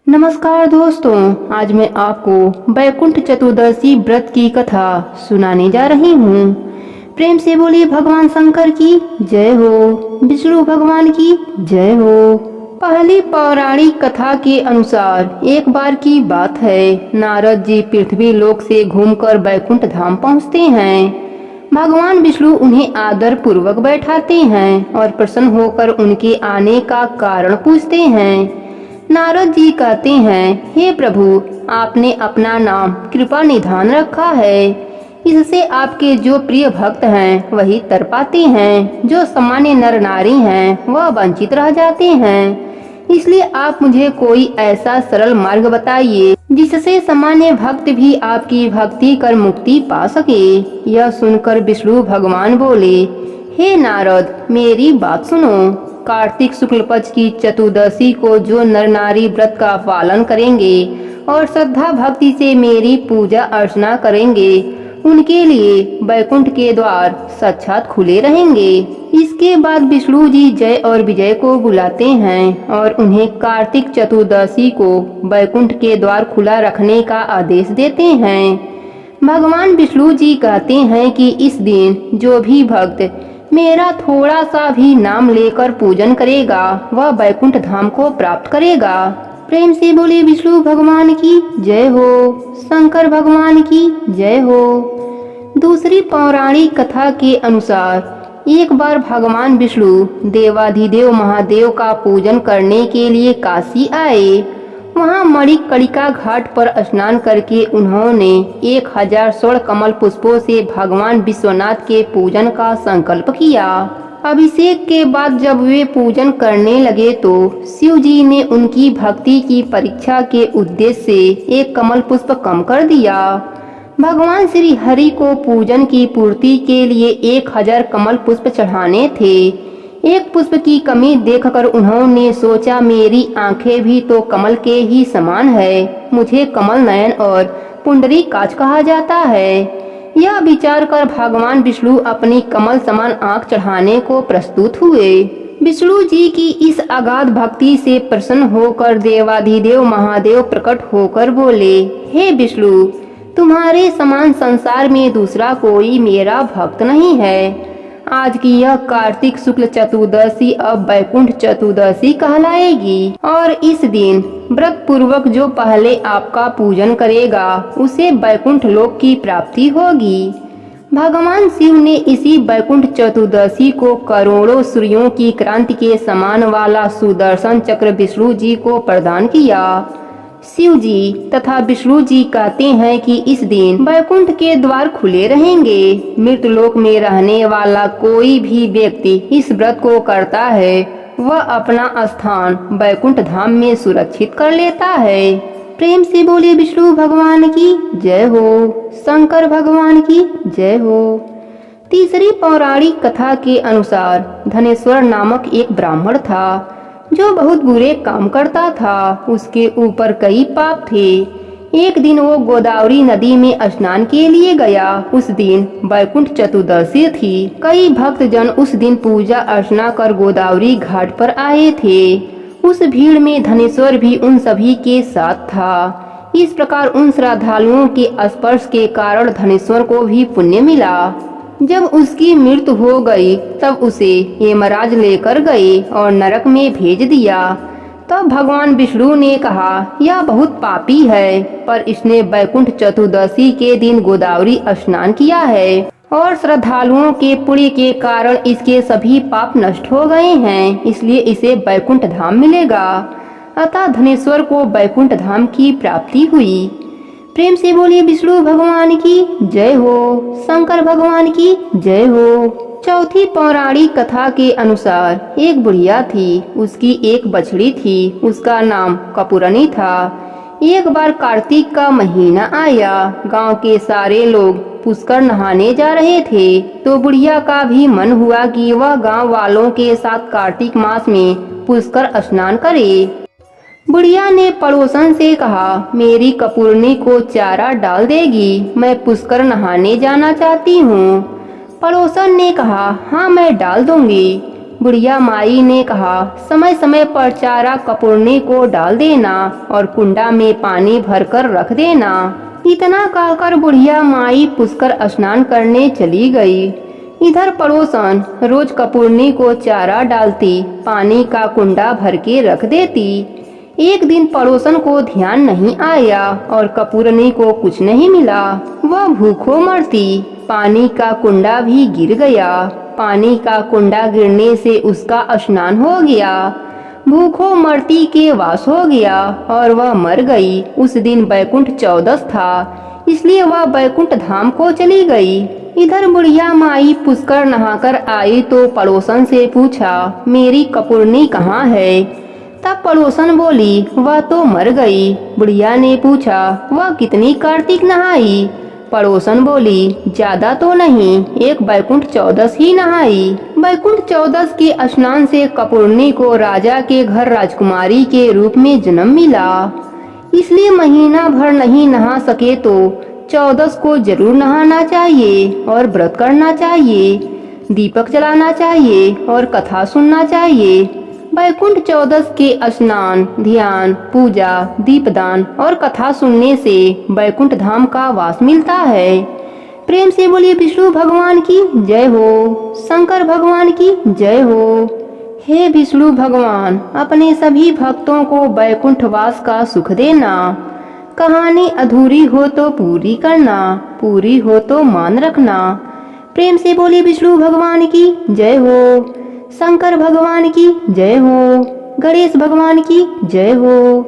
नमस्कार दोस्तों, आज मैं आपको वैकुंठ चतुर्दशी व्रत की कथा सुनाने जा रही हूँ। प्रेम से बोलिए भगवान शंकर की जय हो, विष्णु भगवान की जय हो। पहली पौराणिक कथा के अनुसार एक बार की बात है, नारद जी पृथ्वी लोक से घूमकर वैकुंठ धाम पहुँचते हैं। भगवान विष्णु उन्हें आदर पूर्वक बैठाते हैं और प्रसन्न होकर उनके आने का कारण पूछते हैं। नारद जी कहते हैं, हे प्रभु, आपने अपना नाम कृपा निधान रखा है। इससे आपके जो प्रिय भक्त हैं वही तर पाते हैं, जो सामान्य नर नारी हैं वह वंचित रह जाते हैं। इसलिए आप मुझे कोई ऐसा सरल मार्ग बताइए जिससे सामान्य भक्त भी आपकी भक्ति कर मुक्ति पा सके। यह सुनकर विष्णु भगवान बोले, हे नारद, मेरी बात सुनो। कार्तिक शुक्ल पक्ष की चतुर्दशी को जो नर नारी व्रत का पालन करेंगे और श्रद्धा भक्ति से मेरी पूजा अर्चना करेंगे, उनके लिए वैकुंठ के द्वार साक्षात खुले रहेंगे। इसके बाद विष्णु जी जय और विजय को बुलाते हैं और उन्हें कार्तिक चतुर्दशी को वैकुंठ के द्वार खुला रखने का आदेश देते हैं। भगवान विष्णु जी कहते हैं कि इस दिन जो भी भक्त मेरा थोड़ा सा भी नाम लेकर पूजन करेगा वह वैकुंठ धाम को प्राप्त करेगा। प्रेम से बोले विष्णु भगवान की जय हो, शंकर भगवान की जय हो। दूसरी पौराणिक कथा के अनुसार एक बार भगवान विष्णु देवाधिदेव महादेव का पूजन करने के लिए काशी आए। वहां मणिकर्णिका घाट पर स्नान करके उन्होंने 1000 स्वर्ण कमल पुष्पों से भगवान विश्वनाथ के पूजन का संकल्प किया। अभिषेक के बाद जब वे पूजन करने लगे तो शिव जी ने उनकी भक्ति की परीक्षा के उद्देश्य से एक कमल पुष्प कम कर दिया। भगवान श्री हरि को पूजन की पूर्ति के लिए 1000 कमल पुष्प चढ़ाने थे। एक पुष्प की कमी देखकर उन्होंने सोचा, मेरी आंखें भी तो कमल के ही समान है, मुझे कमल नयन और पुंडरीकाक्ष कहा जाता है। यह विचार कर भगवान विष्णु अपनी कमल समान आंख चढ़ाने को प्रस्तुत हुए। विष्णु जी की इस अगाध भक्ति से प्रसन्न होकर देवाधिदेव महादेव प्रकट होकर बोले, हे विष्णु, तुम्हारे समान संसार में दूसरा कोई मेरा भक्त नहीं है। आज की यह कार्तिक शुक्ल चतुर्दशी अब वैकुंठ चतुर्दशी कहलाएगी और इस दिन व्रत पूर्वक जो पहले आपका पूजन करेगा उसे वैकुंठ लोक की प्राप्ति होगी। भगवान शिव ने इसी वैकुंठ चतुर्दशी को करोड़ों सूर्यों की क्रांति के समान वाला सुदर्शन चक्र विष्णु जी को प्रदान किया। शिव जी तथा विष्णु जी कहते हैं कि इस दिन वैकुंठ के द्वार खुले रहेंगे। मृतलोक में रहने वाला कोई भी व्यक्ति इस व्रत को करता है वह अपना स्थान वैकुंठ धाम में सुरक्षित कर लेता है। प्रेम से बोले विष्णु भगवान की जय हो, शंकर भगवान की जय हो। तीसरी पौराणिक कथा के अनुसार धनेश्वर नामक एक ब्राह्मण था जो बहुत बुरे काम करता था। उसके ऊपर कई पाप थे। एक दिन वो गोदावरी नदी में स्नान के लिए गया। उस दिन वैकुंठ चतुर्दशी थी। कई भक्त जन उस दिन पूजा अर्चना कर गोदावरी घाट पर आए थे। उस भीड़ में धनेश्वर भी उन सभी के साथ था। इस प्रकार उन श्रद्धालुओं के स्पर्श के कारण धनेश्वर को भी पुण्य मिला। जब उसकी मृत्यु हो गई तब उसे यमराज लेकर गए और नरक में भेज दिया। तब भगवान विष्णु ने कहा, यह बहुत पापी है, पर इसने वैकुंठ चतुर्दशी के दिन गोदावरी स्नान किया है और श्रद्धालुओं के पुण्य के कारण इसके सभी पाप नष्ट हो गए हैं, इसलिए इसे वैकुंठ धाम मिलेगा। अतः धनेश्वर को वैकुंठ धाम की प्राप्ति हुई। प्रेम से बोलिए विष्णु भगवान की जय हो, शंकर भगवान की जय हो। चौथी पौराणिक कथा के अनुसार एक बुढ़िया थी। उसकी एक बछड़ी थी। उसका नाम कपूरनी था। एक बार कार्तिक का महीना आया। गांव के सारे लोग पुष्कर नहाने जा रहे थे तो बुढ़िया का भी मन हुआ कि वह गांव वालों के साथ कार्तिक मास में पुष्कर स्नान करे। बुढ़िया ने पड़ोसन से कहा, मेरी कपूरनी को चारा डाल देगी, मैं पुष्कर नहाने जाना चाहती हूँ। पड़ोसन ने कहा, हाँ मैं डाल दूंगी। बुढ़िया माई ने कहा, समय समय पर चारा कपूरनी को डाल देना और कुंडा में पानी भरकर रख देना। इतना कहकर बुढ़िया माई पुष्कर स्नान करने चली गई। इधर पड़ोसन रोज कपूरनी को चारा डालती, पानी का कुंडा भर के रख देती। एक दिन पड़ोसन को ध्यान नहीं आया और कपूरनी को कुछ नहीं मिला। वह भूखों मरती। पानी का कुंडा भी गिर गया। पानी का कुंडा गिरने से उसका स्नान हो गया। भूखों मरती के वास हो गया और वह मर गई। उस दिन बैकुंठ चौदस था, इसलिए वह बैकुंठ धाम को चली गई। इधर बुढ़िया माई पुष्कर नहाकर आई तो पड़ोसन से पूछा, मेरी कपूरनी कहाँ है? तब पड़ोसन बोली, वह तो मर गई। बुढ़िया ने पूछा, वह कितनी कार्तिक नहाई? पड़ोसन बोली, ज्यादा तो नहीं, एक बैकुंठ चौदस ही नहाई। बैकुंठ चौदस के स्नान से कपूरनी को राजा के घर राजकुमारी के रूप में जन्म मिला। इसलिए महीना भर नहीं नहा सके तो चौदस को जरूर नहाना चाहिए और व्रत करना चाहिए, दीपक जलाना चाहिए और कथा सुनना चाहिए। बैकुंठ चौदस के स्नान, ध्यान, पूजा, दीपदान और कथा सुनने से बैकुंठ धाम का वास मिलता है। प्रेम से बोलिए विष्णु भगवान की जय हो, शंकर भगवान की जय हो। हे विष्णु भगवान, अपने सभी भक्तों को बैकुंठ वास का सुख देना। कहानी अधूरी हो तो पूरी करना, पूरी हो तो मान रखना। प्रेम से बोलिए विष्णु भगवान की जय हो, शंकर भगवान की जय हो, गणेश भगवान की जय हो।